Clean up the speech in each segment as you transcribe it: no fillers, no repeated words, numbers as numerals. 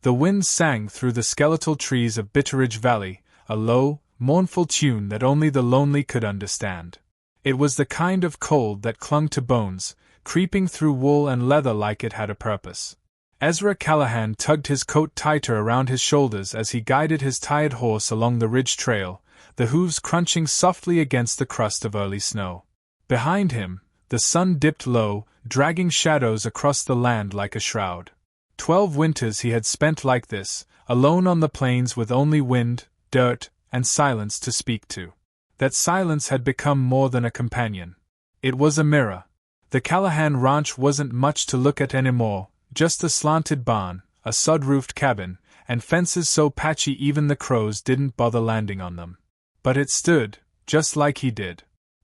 The wind sang through the skeletal trees of Bitterridge Valley, a low, mournful tune that only the lonely could understand. It was the kind of cold that clung to bones, creeping through wool and leather like it had a purpose. Ezra Callahan tugged his coat tighter around his shoulders as he guided his tired horse along the ridge trail, the hooves crunching softly against the crust of early snow. Behind him, the sun dipped low, dragging shadows across the land like a shroud. 12 winters he had spent like this, alone on the plains with only wind, dirt, and silence to speak to. That silence had become more than a companion. It was a mirror. The Callahan ranch wasn't much to look at anymore, just a slanted barn, a sod-roofed cabin, and fences so patchy even the crows didn't bother landing on them. But it stood, just like he did.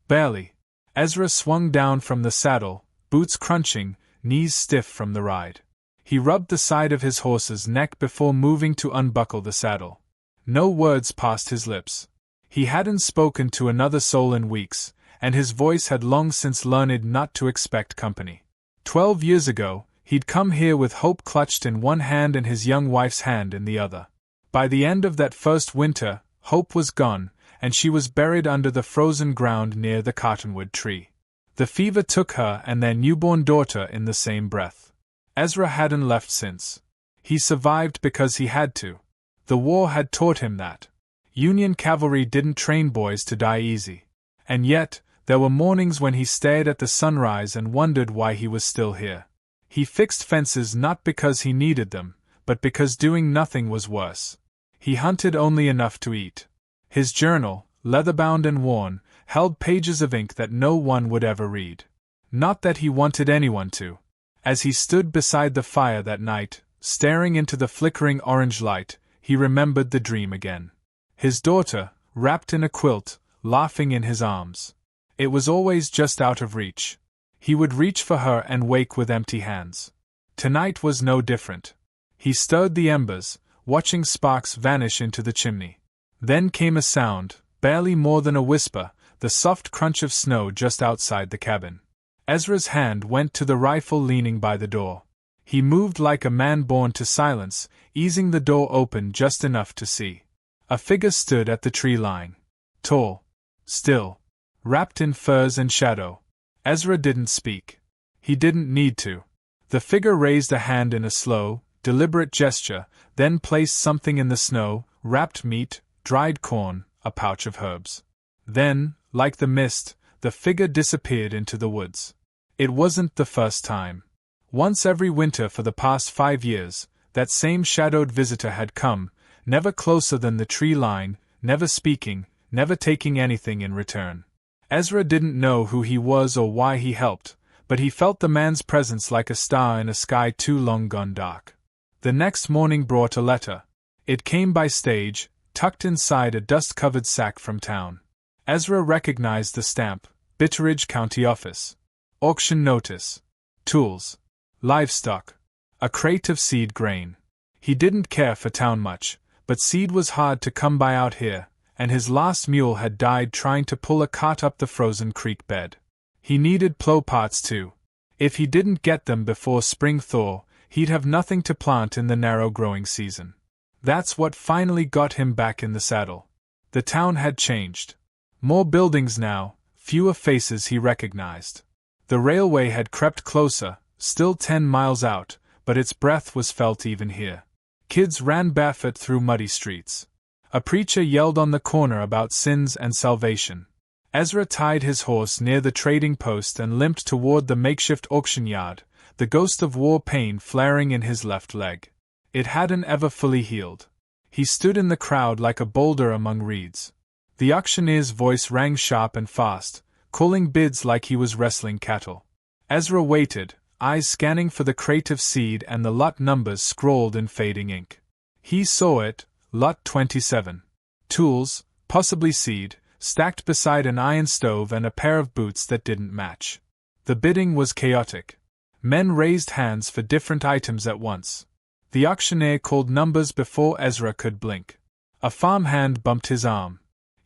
Barely. Ezra swung down from the saddle, boots crunching, knees stiff from the ride. He rubbed the side of his horse's neck before moving to unbuckle the saddle. No words passed his lips. He hadn't spoken to another soul in weeks, and his voice had long since learned not to expect company. 12 years ago, he'd come here with hope clutched in one hand and his young wife's hand in the other. By the end of that first winter, hope was gone, and she was buried under the frozen ground near the cottonwood tree. The fever took her and their newborn daughter in the same breath. Ezra hadn't left since. He survived because he had to. The war had taught him that. Union cavalry didn't train boys to die easy. And yet, there were mornings when he stared at the sunrise and wondered why he was still here. He fixed fences not because he needed them, but because doing nothing was worse. He hunted only enough to eat. His journal, leather-bound and worn, held pages of ink that no one would ever read. Not that he wanted anyone to. As he stood beside the fire that night, staring into the flickering orange light, he remembered the dream again. His daughter, wrapped in a quilt, laughing in his arms. It was always just out of reach. He would reach for her and wake with empty hands. Tonight was no different. He stirred the embers, watching sparks vanish into the chimney. Then came a sound, barely more than a whisper, the soft crunch of snow just outside the cabin. Ezra's hand went to the rifle leaning by the door. He moved like a man born to silence, easing the door open just enough to see. A figure stood at the tree line. Tall. Still. Wrapped in furs and shadow. Ezra didn't speak. He didn't need to. The figure raised a hand in a slow, deliberate gesture, then placed something in the snow, wrapped meat, dried corn, a pouch of herbs. Then, like the mist, the figure disappeared into the woods. It wasn't the first time. Once every winter for the past 5 years, that same shadowed visitor had come, never closer than the tree line, never speaking, never taking anything in return. Ezra didn't know who he was or why he helped, but he felt the man's presence like a star in a sky too long gone dark. The next morning brought a letter. It came by stage, tucked inside a dust-covered sack from town. Ezra recognized the stamp, Bitterridge County Office. Auction notice. Tools. Livestock. A crate of seed grain. He didn't care for town much, but seed was hard to come by out here, and his last mule had died trying to pull a cart up the frozen creek bed. He needed plow parts too. If he didn't get them before spring thaw, he'd have nothing to plant in the narrow growing season. That's what finally got him back in the saddle. The town had changed. More buildings now, fewer faces he recognized. The railway had crept closer, still 10 miles out, but its breath was felt even here. Kids ran barefoot through muddy streets. A preacher yelled on the corner about sins and salvation. Ezra tied his horse near the trading post and limped toward the makeshift auction yard, the ghost of war pain flaring in his left leg. It hadn't ever fully healed. He stood in the crowd like a boulder among reeds. The auctioneer's voice rang sharp and fast, calling bids like he was wrestling cattle. Ezra waited, eyes scanning for the crate of seed and the lot numbers scrawled in fading ink. He saw it, Lot 27. Tools, possibly seed, stacked beside an iron stove and a pair of boots that didn't match. The bidding was chaotic. Men raised hands for different items at once. The auctioneer called numbers before Ezra could blink. A farmhand bumped his arm.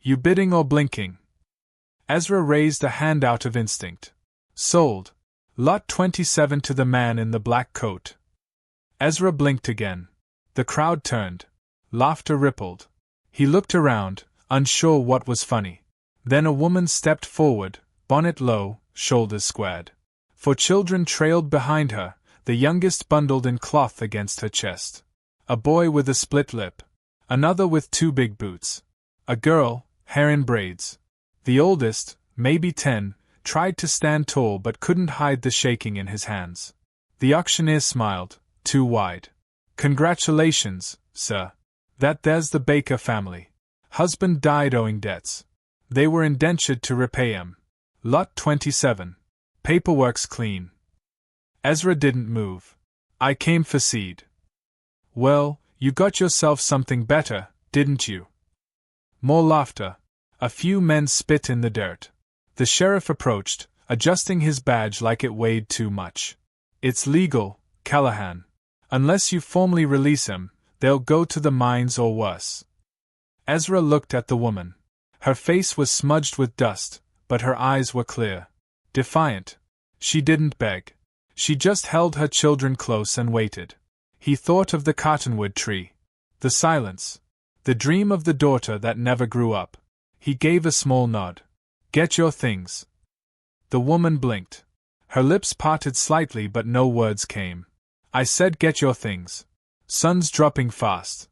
You bidding or blinking? Ezra raised a hand out of instinct. Sold. Lot 27 to the man in the black coat. Ezra blinked again. The crowd turned. Laughter rippled. He looked around, unsure what was funny. Then a woman stepped forward, bonnet low, shoulders squared. 4 children trailed behind her, the youngest bundled in cloth against her chest. A boy with a split lip. Another with 2 big boots. A girl, hair in braids. The oldest, maybe 10, tried to stand tall but couldn't hide the shaking in his hands. The auctioneer smiled, too wide. Congratulations, sir. There's the Baker family. Husband died owing debts. They were indentured to repay him. Lot 27. Paperwork's clean. Ezra didn't move. I came for seed. Well, you got yourself something better, didn't you? More laughter. A few men spit in the dirt. The sheriff approached, adjusting his badge like it weighed too much. It's legal, Callahan. Unless you formally release him, they'll go to the mines or worse. Ezra looked at the woman. Her face was smudged with dust, but her eyes were clear. Defiant. She didn't beg. She just held her children close and waited. He thought of the cottonwood tree. The silence. The dream of the daughter that never grew up. He gave a small nod. Get your things. The woman blinked. Her lips parted slightly but no words came. I said get your things. Sun's dropping fast.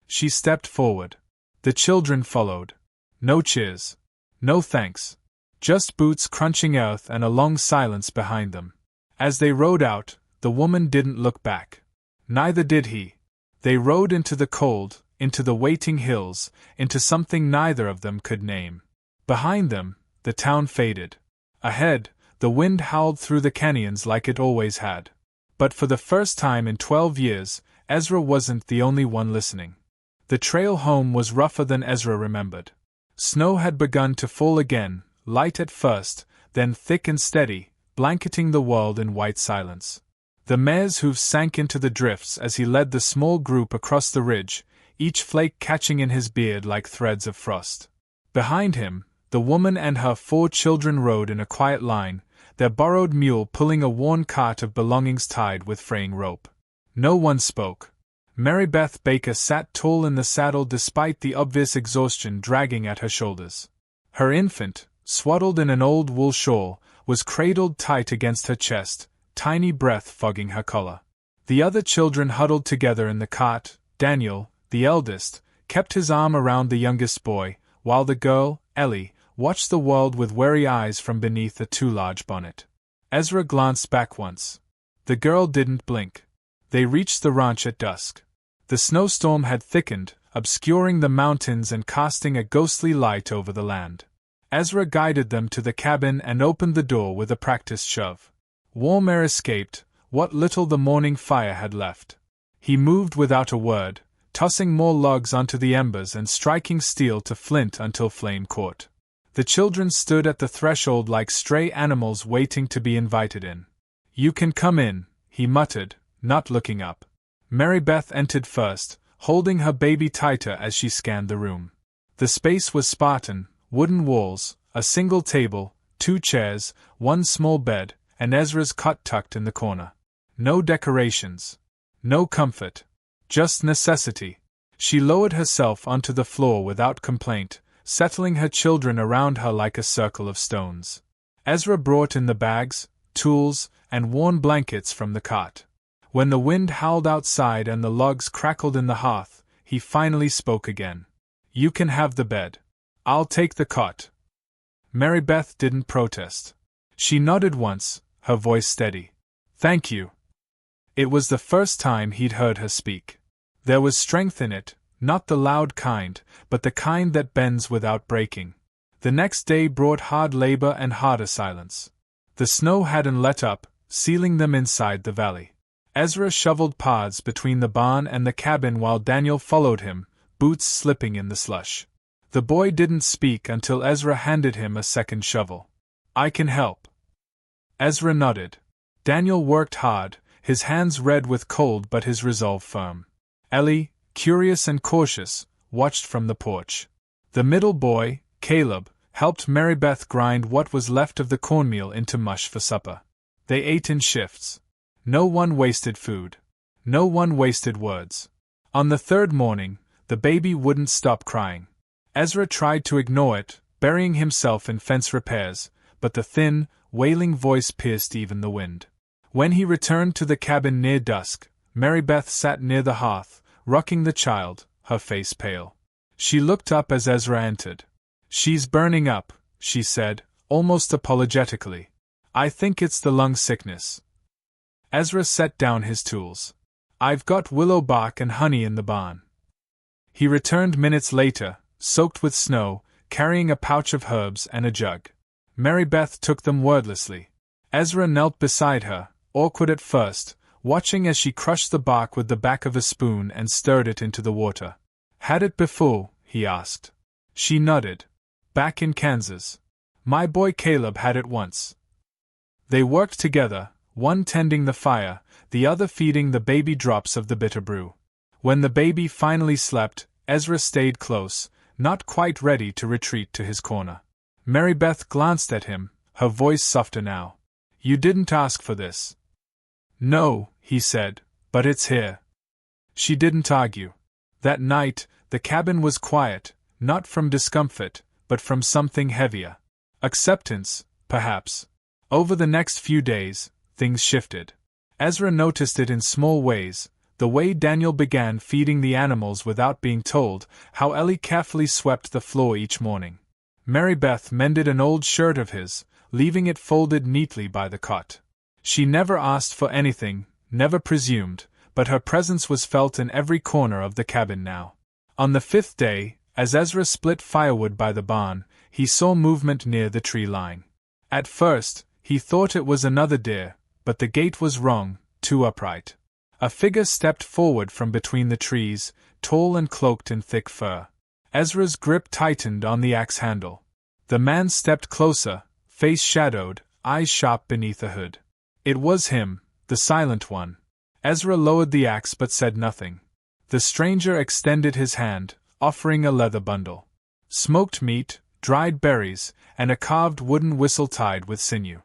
She stepped forward. The children followed. No cheers. No thanks. Just boots crunching earth and a long silence behind them. As they rode out, the woman didn't look back. Neither did he. They rode into the cold, into the waiting hills, into something neither of them could name. Behind them, the town faded. Ahead, the wind howled through the canyons like it always had. But for the first time in 12 years, Ezra wasn't the only one listening. The trail home was rougher than Ezra remembered. Snow had begun to fall again, light at first, then thick and steady, blanketing the world in white silence. The mare's hooves sank into the drifts as he led the small group across the ridge, each flake catching in his beard like threads of frost. Behind him, the woman and her 4 children rode in a quiet line, their borrowed mule pulling a worn cart of belongings tied with fraying rope. No one spoke. Mary Beth Baker sat tall in the saddle despite the obvious exhaustion dragging at her shoulders. Her infant, swaddled in an old wool shawl, was cradled tight against her chest, tiny breath fogging her collar. The other children huddled together in the cart. Daniel, the eldest, kept his arm around the youngest boy, while the girl, Ellie, watched the world with wary eyes from beneath a too large bonnet. Ezra glanced back once. The girl didn't blink. They reached the ranch at dusk. The snowstorm had thickened, obscuring the mountains and casting a ghostly light over the land. Ezra guided them to the cabin and opened the door with a practiced shove. Warm air escaped, what little the morning fire had left. He moved without a word, tossing more logs onto the embers and striking steel to flint until flame caught. The children stood at the threshold like stray animals waiting to be invited in. You can come in, he muttered, not looking up. Mary Beth entered first, holding her baby tighter as she scanned the room. The space was Spartan, wooden walls, a single table, 2 chairs, 1 small bed, and Ezra's cot tucked in the corner. No decorations. No comfort. Just necessity. She lowered herself onto the floor without complaint, settling her children around her like a circle of stones. Ezra brought in the bags, tools, and worn blankets from the cot. When the wind howled outside and the logs crackled in the hearth, he finally spoke again. You can have the bed. I'll take the cot. Mary Beth didn't protest. She nodded once, her voice steady. Thank you. It was the first time he'd heard her speak. There was strength in it, not the loud kind, but the kind that bends without breaking. The next day brought hard labor and harder silence. The snow hadn't let up, sealing them inside the valley. Ezra shoveled paths between the barn and the cabin while Daniel followed him, boots slipping in the slush. The boy didn't speak until Ezra handed him a second shovel. I can help. Ezra nodded. Daniel worked hard, his hands red with cold but his resolve firm. Ellie, curious and cautious, watched from the porch. The middle boy, Caleb, helped Mary Beth grind what was left of the cornmeal into mush for supper. They ate in shifts. No one wasted food. No one wasted words. On the third morning, the baby wouldn't stop crying. Ezra tried to ignore it, burying himself in fence repairs, but the thin, wailing voice pierced even the wind. When he returned to the cabin near dusk, Mary Beth sat near the hearth, rocking the child, her face pale. She looked up as Ezra entered. "She's burning up," she said, almost apologetically. "I think it's the lung sickness." Ezra set down his tools. "I've got willow bark and honey in the barn." He returned minutes later, soaked with snow, carrying a pouch of herbs and a jug. Mary Beth took them wordlessly. Ezra knelt beside her, awkward at first, watching as she crushed the bark with the back of a spoon and stirred it into the water. "Had it before?" he asked. She nodded. "Back in Kansas. My boy Caleb had it once." They worked together, one tending the fire, the other feeding the baby drops of the bitter brew. When the baby finally slept, Ezra stayed close, not quite ready to retreat to his corner. Mary Beth glanced at him, her voice softer now. "You didn't ask for this." "No," he said, "but it's here." She didn't argue. That night, the cabin was quiet, not from discomfort, but from something heavier. Acceptance, perhaps. Over the next few days, things shifted. Ezra noticed it in small ways, the way Daniel began feeding the animals without being told, how Ellie carefully swept the floor each morning. Mary Beth mended an old shirt of his, leaving it folded neatly by the cot. She never asked for anything, never presumed, but her presence was felt in every corner of the cabin now. On the fifth day, as Ezra split firewood by the barn, he saw movement near the tree line. At first, he thought it was another deer, but the gait was wrong, too upright. A figure stepped forward from between the trees, tall and cloaked in thick fur. Ezra's grip tightened on the axe handle. The man stepped closer, face shadowed, eyes sharp beneath a hood. It was him, the silent one. Ezra lowered the axe but said nothing. The stranger extended his hand, offering a leather bundle. Smoked meat, dried berries, and a carved wooden whistle tied with sinew.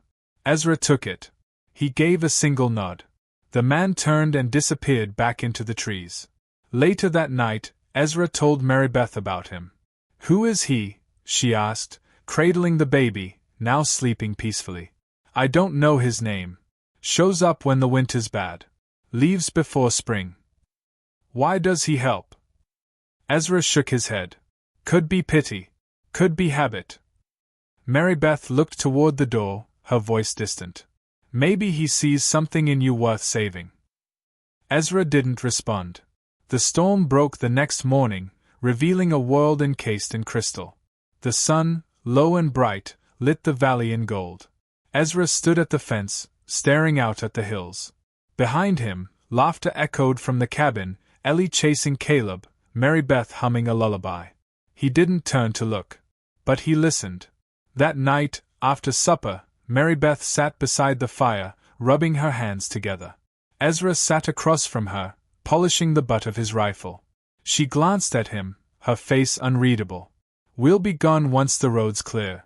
Ezra took it. He gave a single nod. The man turned and disappeared back into the trees. Later that night, Ezra told Mary Beth about him. "Who is he?" she asked, cradling the baby, now sleeping peacefully. "I don't know his name. Shows up when the winter's bad. Leaves before spring." "Why does he help?" Ezra shook his head. "Could be pity. Could be habit." Mary Beth looked toward the door, her voice distant. "Maybe he sees something in you worth saving." Ezra didn't respond. The storm broke the next morning, revealing a world encased in crystal. The sun, low and bright, lit the valley in gold. Ezra stood at the fence, staring out at the hills. Behind him, laughter echoed from the cabin, Ellie chasing Caleb, Mary Beth humming a lullaby. He didn't turn to look. But he listened. That night, after supper, Mary Beth sat beside the fire, rubbing her hands together. Ezra sat across from her, polishing the butt of his rifle. She glanced at him, her face unreadable. "We'll be gone once the road's clear."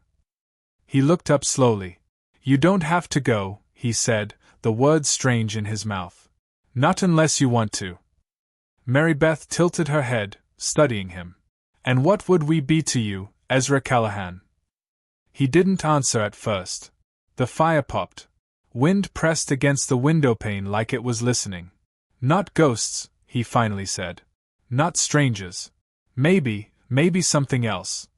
He looked up slowly. "You don't have to go," he said, the words strange in his mouth. "Not unless you want to." Mary Beth tilted her head, studying him. "And what would we be to you, Ezra Callahan?" He didn't answer at first. The fire popped. Wind pressed against the windowpane like it was listening. "Not ghosts," he finally said. "Not strangers. Maybe something else."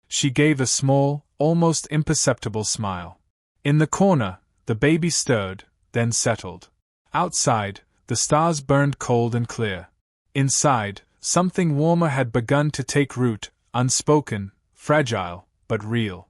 She gave a small, almost imperceptible smile. In the corner, the baby stirred, then settled. Outside, the stars burned cold and clear. Inside, something warmer had begun to take root, unspoken, fragile, but real.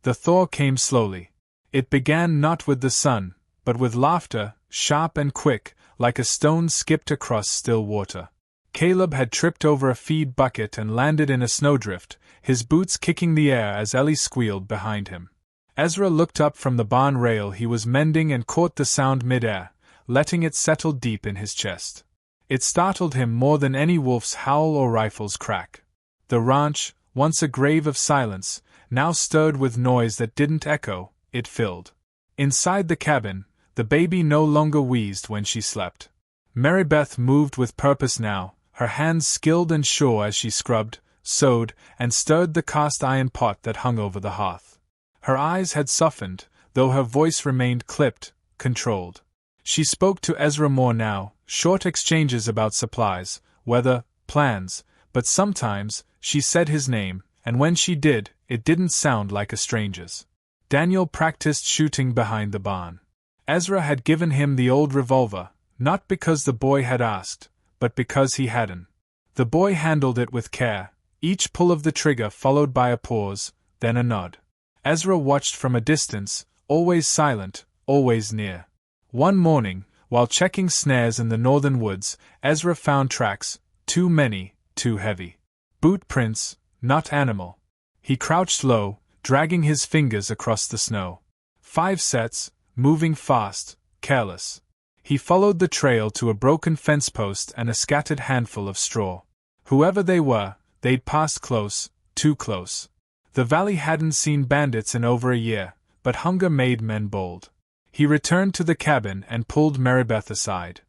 The thaw came slowly. It began not with the sun, but with laughter, sharp and quick, like a stone skipped across still water. Caleb had tripped over a feed bucket and landed in a snowdrift, his boots kicking the air as Ellie squealed behind him. Ezra looked up from the barn rail he was mending and caught the sound mid-air, letting it settle deep in his chest. It startled him more than any wolf's howl or rifle's crack. The ranch, once a grave of silence, now stirred with noise that didn't echo, it filled. Inside the cabin, the baby no longer wheezed when she slept. Mary Beth moved with purpose now, her hands skilled and sure as she scrubbed, sewed, and stirred the cast-iron pot that hung over the hearth. Her eyes had softened, though her voice remained clipped, controlled. She spoke to Ezra more now, short exchanges about supplies, weather, plans, but sometimes she said his name, and when she did, it didn't sound like a stranger's. Daniel practiced shooting behind the barn. Ezra had given him the old revolver, not because the boy had asked, but because he hadn't. The boy handled it with care, each pull of the trigger followed by a pause, then a nod. Ezra watched from a distance, always silent, always near. One morning, while checking snares in the northern woods, Ezra found tracks, too many, too heavy. Boot prints, not animal. He crouched low, dragging his fingers across the snow. 5 sets, moving fast, careless. He followed the trail to a broken fence post and a scattered handful of straw. Whoever they were, they'd passed close, too close. The valley hadn't seen bandits in over a year, but hunger made men bold. He returned to the cabin and pulled Marybeth aside.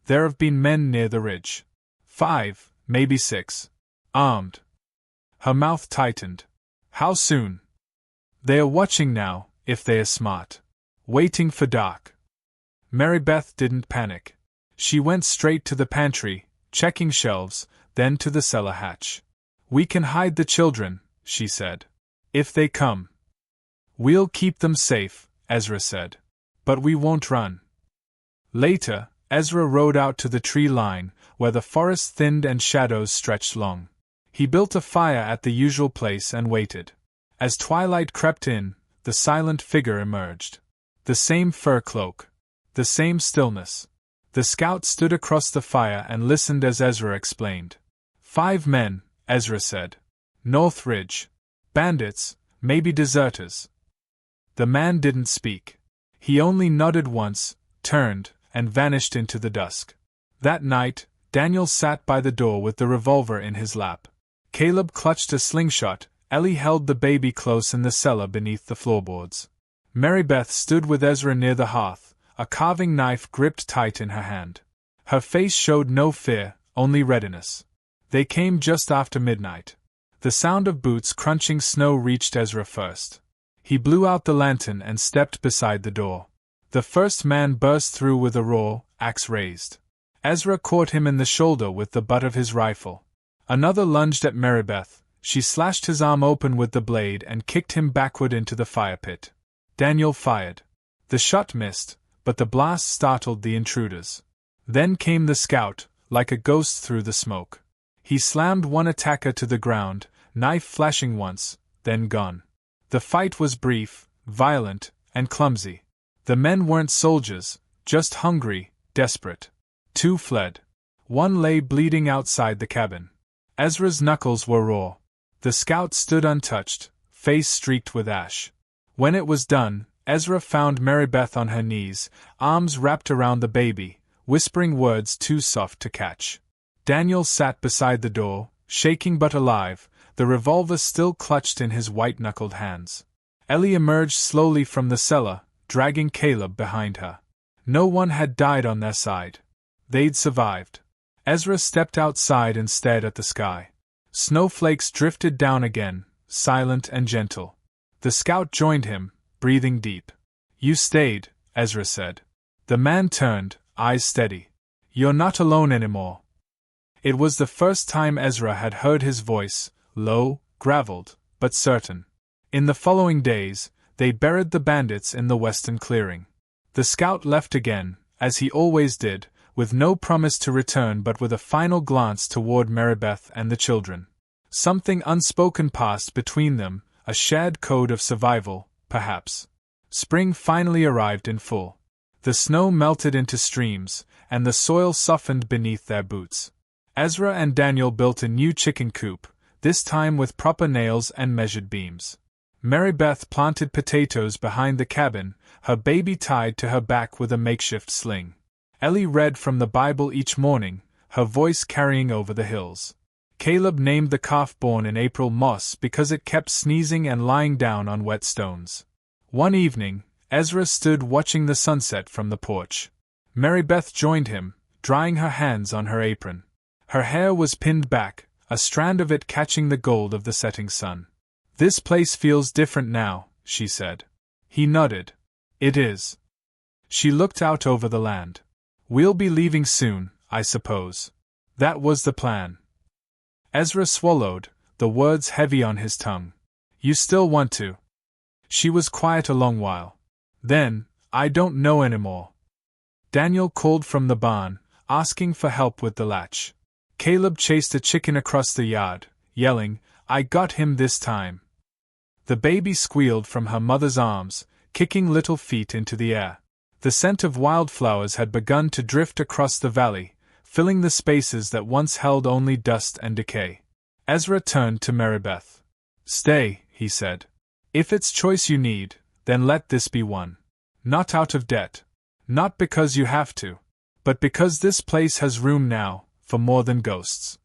There have been men near the ridge. 5, maybe 6. Armed. Her mouth tightened. How soon? They are watching now, if they are smart. Waiting for dark. Marybeth didn't panic. She went straight to the pantry, checking shelves, then to the cellar hatch. We can hide the children, she said. If they come. We'll keep them safe, Ezra said. But we won't run. Later, Ezra rode out to the tree line, where the forest thinned and shadows stretched long. He built a fire at the usual place and waited. As twilight crept in, the silent figure emerged. The same fur cloak. The same stillness. The scout stood across the fire and listened as Ezra explained. 5 men, Ezra said. North Ridge. Bandits, maybe deserters. The man didn't speak. He only nodded once, turned, and vanished into the dusk. That night, Daniel sat by the door with the revolver in his lap. Caleb clutched a slingshot, Ellie held the baby close in the cellar beneath the floorboards. Marybeth stood with Ezra near the hearth, a carving knife gripped tight in her hand. Her face showed no fear, only readiness. They came just after midnight. The sound of boots crunching snow reached Ezra first. He blew out the lantern and stepped beside the door. The first man burst through with a roar, axe raised. Ezra caught him in the shoulder with the butt of his rifle. Another lunged at Marybeth. She slashed his arm open with the blade and kicked him backward into the fire pit. Daniel fired. The shot missed, but the blast startled the intruders. Then came the scout, like a ghost through the smoke. He slammed one attacker to the ground, knife flashing once, then gone. The fight was brief, violent, and clumsy. The men weren't soldiers, just hungry, desperate. 2 fled. 1 lay bleeding outside the cabin. Ezra's knuckles were raw. The scout stood untouched, face streaked with ash. When it was done, Ezra found Marybeth on her knees, arms wrapped around the baby, whispering words too soft to catch. Daniel sat beside the door, shaking but alive, the revolver still clutched in his white-knuckled hands. Ellie emerged slowly from the cellar, dragging Caleb behind her. No one had died on their side. They'd survived. Ezra stepped outside and stared at the sky. Snowflakes drifted down again, silent and gentle. The scout joined him, breathing deep. You stayed, Ezra said. The man turned, eyes steady. You're not alone anymore. It was the first time Ezra had heard his voice, low, graveled, but certain. In the following days, they buried the bandits in the western clearing. The scout left again, as he always did, with no promise to return but with a final glance toward Marybeth and the children. Something unspoken passed between them, a shared code of survival, perhaps. Spring finally arrived in full. The snow melted into streams, and the soil softened beneath their boots. Ezra and Daniel built a new chicken coop, this time with proper nails and measured beams. Marybeth planted potatoes behind the cabin, her baby tied to her back with a makeshift sling. Ellie read from the Bible each morning, her voice carrying over the hills. Caleb named the calf born in April Moss because it kept sneezing and lying down on wet stones. One evening, Ezra stood watching the sunset from the porch. Marybeth joined him, drying her hands on her apron. Her hair was pinned back, a strand of it catching the gold of the setting sun. "This place feels different now," she said. He nodded. "It is." She looked out over the land. "We'll be leaving soon, I suppose." That was the plan. Ezra swallowed, the words heavy on his tongue. "You still want to?" She was quiet a long while. Then, "I don't know anymore." Daniel called from the barn, asking for help with the latch. Caleb chased a chicken across the yard, yelling, "I got him this time." The baby squealed from her mother's arms, kicking little feet into the air. The scent of wildflowers had begun to drift across the valley, filling the spaces that once held only dust and decay. Ezra turned to Marybeth. "Stay," he said. "If it's choice you need, then let this be one. Not out of debt. Not because you have to. But because this place has room now, for more than ghosts."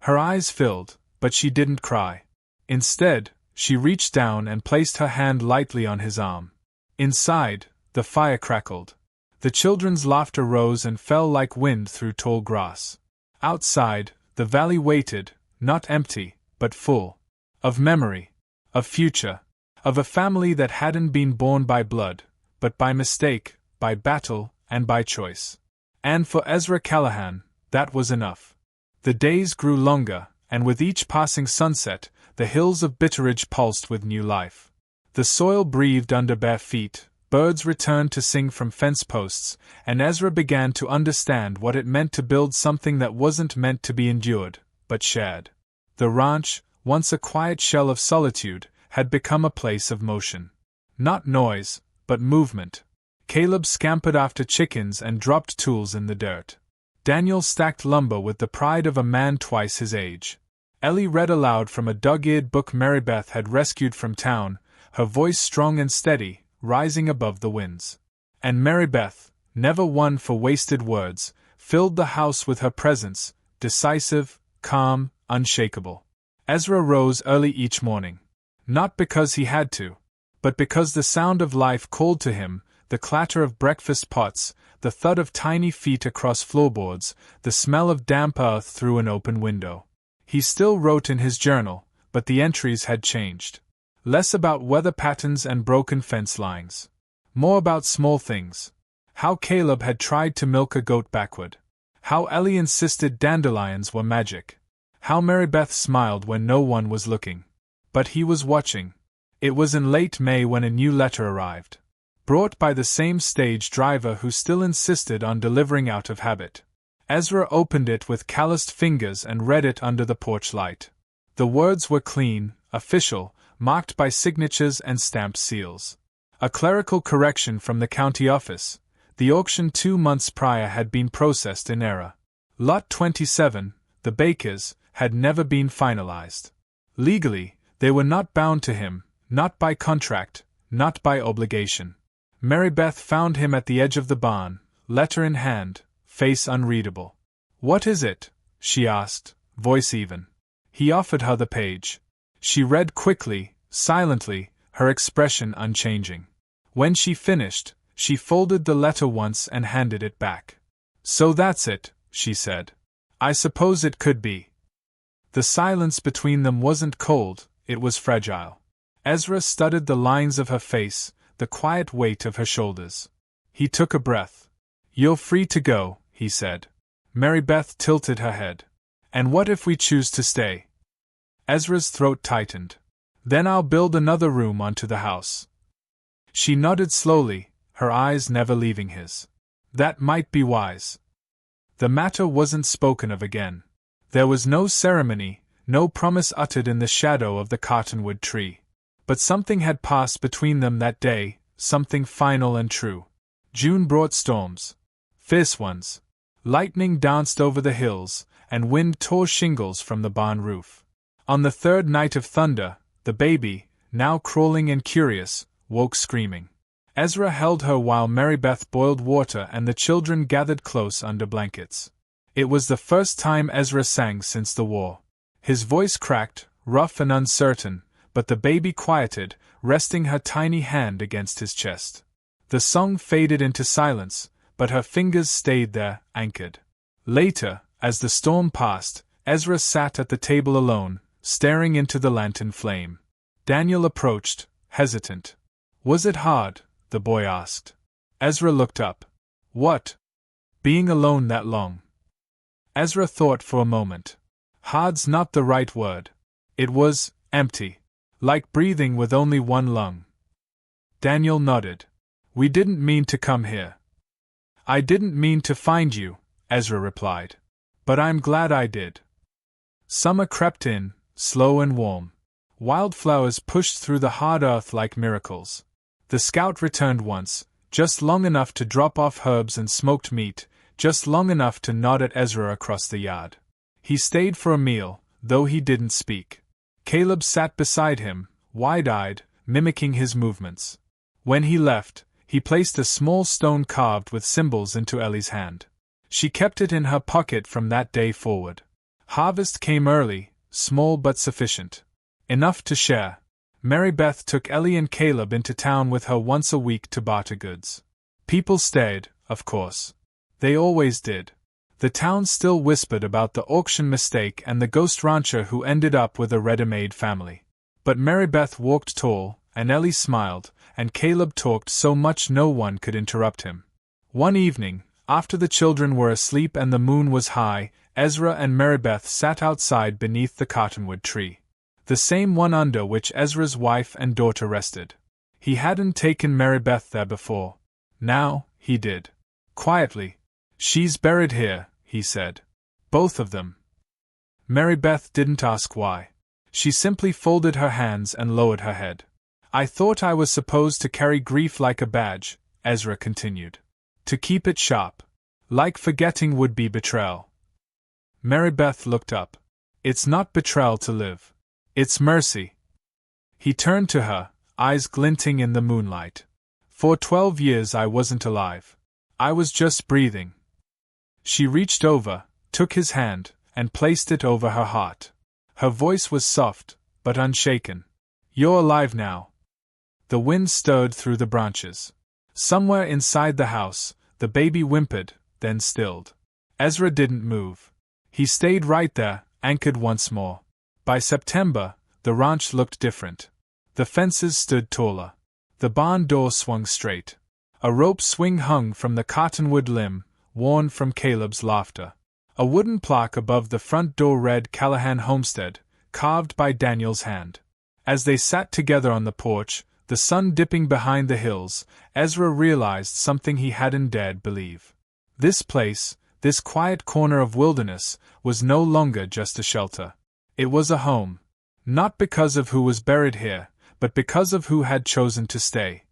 Her eyes filled, but she didn't cry. Instead, she reached down and placed her hand lightly on his arm. Inside, the fire crackled. The children's laughter rose and fell like wind through tall grass. Outside, the valley waited, not empty, but full. Of memory. Of future. Of a family that hadn't been born by blood, but by mistake, by battle, and by choice. And for Ezra Callahan, that was enough. The days grew longer, and with each passing sunset, the hills of Bitteridge pulsed with new life. The soil breathed under bare feet, birds returned to sing from fence posts, and Ezra began to understand what it meant to build something that wasn't meant to be endured, but shared. The ranch, once a quiet shell of solitude, had become a place of motion. Not noise, but movement. Caleb scampered after chickens and dropped tools in the dirt. Daniel stacked lumber with the pride of a man twice his age. Ellie read aloud from a dog-eared book Marybeth had rescued from town, her voice strong and steady, rising above the winds. And Marybeth, never one for wasted words, filled the house with her presence, decisive, calm, unshakable. Ezra rose early each morning. Not because he had to, but because the sound of life called to him, the clatter of breakfast pots, the thud of tiny feet across floorboards, the smell of damp earth through an open window. He still wrote in his journal, but the entries had changed. Less about weather patterns and broken fence lines. More about small things. How Caleb had tried to milk a goat backward. How Ellie insisted dandelions were magic. How Marybeth smiled when no one was looking. But he was watching. It was in late May when a new letter arrived. Brought by the same stage driver who still insisted on delivering out of habit. Ezra opened it with calloused fingers and read it under the porch light. The words were clean, official, marked by signatures and stamped seals. A clerical correction from the county office. The auction 2 months prior had been processed in error. Lot 27, the Bakers, had never been finalized. Legally, they were not bound to him, not by contract, not by obligation. Marybeth found him at the edge of the barn, letter in hand, face unreadable. "What is it?" she asked, voice even. He offered her the page. She read quickly, silently, her expression unchanging. When she finished, she folded the letter once and handed it back. "So that's it," she said. "I suppose it could be." The silence between them wasn't cold, it was fragile. Ezra studied the lines of her face, the quiet weight of her shoulders. He took a breath. "You're free to go," he said. Marybeth tilted her head. "And what if we choose to stay?" Ezra's throat tightened. "Then I'll build another room onto the house." She nodded slowly, her eyes never leaving his. That might be wise. The matter wasn't spoken of again. There was no ceremony, no promise uttered in the shadow of the cottonwood tree. But something had passed between them that day, something final and true. June brought storms. Fierce ones. Lightning danced over the hills, and wind tore shingles from the barn roof. On the third night of thunder, the baby, now crawling and curious, woke screaming. Ezra held her while Marybeth boiled water and the children gathered close under blankets. It was the first time Ezra sang since the war. His voice cracked, rough and uncertain, but the baby quieted, resting her tiny hand against his chest. The song faded into silence, but her fingers stayed there, anchored. Later, As the storm passed, Ezra sat at the table alone, staring into the lantern flame. Daniel approached, hesitant. "Was it hard?" the boy asked. Ezra looked up. "What? Being alone that long?" Ezra thought for a moment. Hard's not the right word. It was empty. Like breathing with only one lung. Daniel nodded. "We didn't mean to come here." "I didn't mean to find you," Ezra replied. "But I'm glad I did." Summer crept in, slow and warm. Wildflowers pushed through the hard earth like miracles. The scout returned once, just long enough to drop off herbs and smoked meat, just long enough to nod at Ezra across the yard. He stayed for a meal, though he didn't speak. Caleb sat beside him, wide-eyed, mimicking his movements. When he left, he placed a small stone carved with symbols into Ellie's hand. She kept it in her pocket from that day forward. Harvest came early, small but sufficient. Enough to share. Mary Beth took Ellie and Caleb into town with her once a week to barter goods. People stared, of course. They always did. The town still whispered about the auction mistake and the ghost rancher who ended up with a ready-made family. But Mary Beth walked tall, and Ellie smiled, and Caleb talked so much no one could interrupt him. One evening, after the children were asleep and the moon was high, Ezra and Mary Beth sat outside beneath the cottonwood tree. The same one under which Ezra's wife and daughter rested. He hadn't taken Mary Beth there before. Now, he did. Quietly. "She's buried here," he said. "Both of them." Mary Beth didn't ask why. She simply folded her hands and lowered her head. "I thought I was supposed to carry grief like a badge," Ezra continued. "To keep it sharp. Like forgetting would be betrayal." Mary Beth looked up. "It's not betrayal to live. It's mercy." He turned to her, eyes glinting in the moonlight. "For 12 years I wasn't alive. I was just breathing." She reached over, took his hand, and placed it over her heart. Her voice was soft, but unshaken. "You're alive now." The wind stirred through the branches. Somewhere inside the house, the baby whimpered, then stilled. Ezra didn't move. He stayed right there, anchored once more. By September, the ranch looked different. The fences stood taller. The barn door swung straight. A rope swing hung from the cottonwood limb, worn from Caleb's laughter. A wooden plaque above the front door read Callahan Homestead, carved by Daniel's hand. As they sat together on the porch, the sun dipping behind the hills, Ezra realized something he hadn't dared believe. This place, this quiet corner of wilderness, was no longer just a shelter. It was a home. Not because of who was buried here, but because of who had chosen to stay.